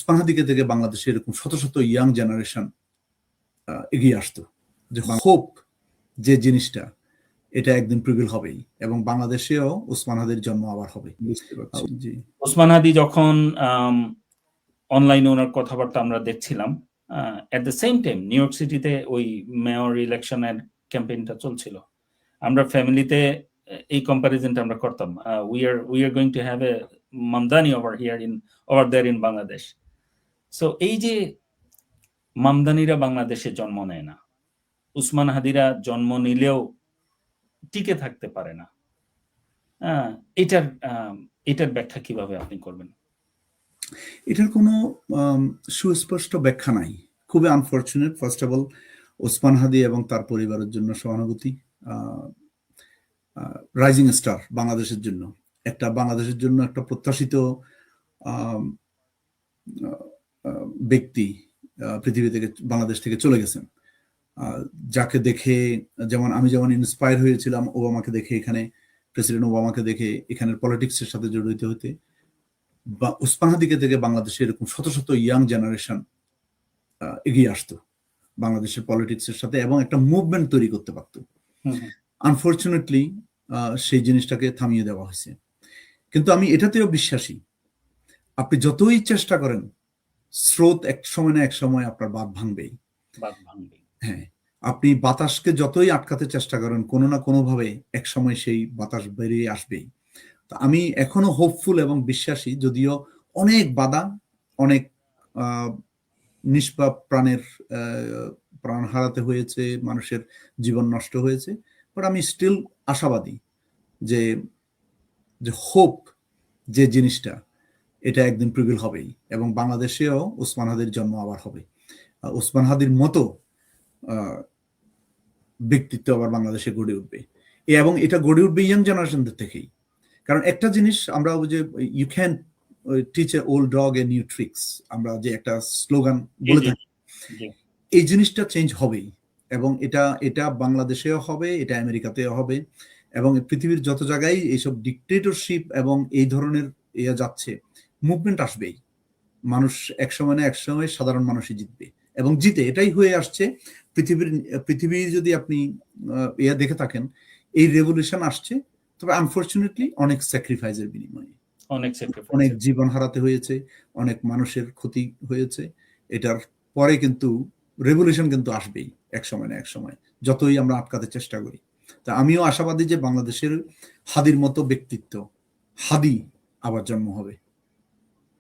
ওসমান থেকে বাংলাদেশে এরকম শত শত ইয়াং জেনারেশন এগিয়ে আসতো, যে হোপ যে জিনিসটা এটা একদিন প্রিভিল হবেই এবং বাংলাদেশেও ওসমান হাদির জন্ম আবার হবে। বুঝতে পারছি। জি, ওসমান হাদি যখন অনলাইনে ওনার কথাবার্তা আমরা দেখছিলাম, at the same time new York সিটিতে ওই মেয়র ইলেকশনের ক্যাম্পেইনটা চলছিল। আমরা ফ্যামিলিতে এই কম্পারিজনটা আমরা করতাম, we are going to have a Mamdani over there in Bangladesh. So এই যে মামদানিরা বাংলাদেশে জন্ম নেয় না, ওসমান হাদিরা জন্ম নিলেও টিকে থাকতে পারে না, এটার ব্যাখ্যা কিভাবে আপনি করবেন? এটার কোনো সুস্পষ্ট ব্যাখ্যা নাই, খুবই unfortunate. First of all Osman Hadi এবং তার পরিবারের জন্য সহানুভূতি। রাইজিং স্টার বাংলাদেশের জন্য একটা প্রত্যাশিত ব্যক্তি পৃথিবী থেকে, বাংলাদেশ থেকে চলে গেছেন, যাকে দেখে আমি যেমন ইন্সপায়ার হয়েছিলাম ওবামাকে দেখে, এখানে প্রেসিডেন্ট ওবামাকে দেখে এখানের পলিটিক্সের সাথে জড়িত হতে, বা ওসমান থেকে বাংলাদেশে এরকম শত শত ইয়াং জেনারেশন এগিয়ে আসতো বাংলাদেশের পলিটিক্সের সাথে এবং একটা মুভমেন্ট তৈরি করতে পারত। আনফরচুনেটলি সেই জিনিসটাকে থামিয়ে দেওয়া হয়েছে। কিন্তু আমি এটাতেও বিশ্বাসী, আপনি যতই চেষ্টা করেন, স্রোত এক সময় না এক সময় আপনার বাঁধ ভাঙবেই। হ্যাঁ, আপনি বাতাসকে যতই আটকাতে চেষ্টা করেন, কোনো না কোনো ভাবে এক সময় সেই বাতাস বেরিয়ে আসবেই। তো আমি এখনো হোপফুল এবং বিশ্বাসী, যদিও অনেক বাধা, অনেক নিষ্পাপ প্রাণ হারাতে হয়েছে, মানুষের জীবন নষ্ট হয়েছে, বাট আমি স্টিল আশাবাদী যে হোপ যে জিনিসটা এটা একদিন প্রিভিল হবেই এবং বাংলাদেশেও ওসমান হাদির জন্ম আবার হবে। ওসমান হাদির মতো ব্যক্তিত্ব আবার বাংলাদেশে গড়ে উঠবে, এবং এটা গড়ে উঠবে ইয়াং জেনারেশনদের থেকেই। কারণ একটা জিনিস আমরা যে you can teach a old dog a new tricks, আমরা যে একটা স্লোগান বলে থাকি, এই জিনিসটা চেঞ্জ হবেই এবং এটা বাংলাদেশেও হবে, এটা আমেরিকাতেও হবে, এবং পৃথিবীর যত জায়গায় এইসব ডিকটেটরশিপ এবং এই ধরনের যাচ্ছে, মুভমেন্ট আসবেই। মানুষ একসময় না একসময় সাধারণ মানুষই জিতবে এবং জিতে এটাই হয়ে আসছে। পৃথিবীর যদি আপনি দেখে থাকেন, এই রেভলিউশন আসছে, তবে আনফরচুনেটলি অনেক স্যাক্রিফাইসের বিনিময়ে অনেক জীবন হারাতে হয়েছে, অনেক মানুষের ক্ষতি হয়েছে। এটার পরে কিন্তু রেভলিউশন কিন্তু আসবেই এক সময় না এক সময়, যতই আমরা আটকাতে চেষ্টা করি। তা আমিও আশাবাদী যে বাংলাদেশের হাদির মতো ব্যক্তিত্ব, হাদি আবার জন্ম হবে।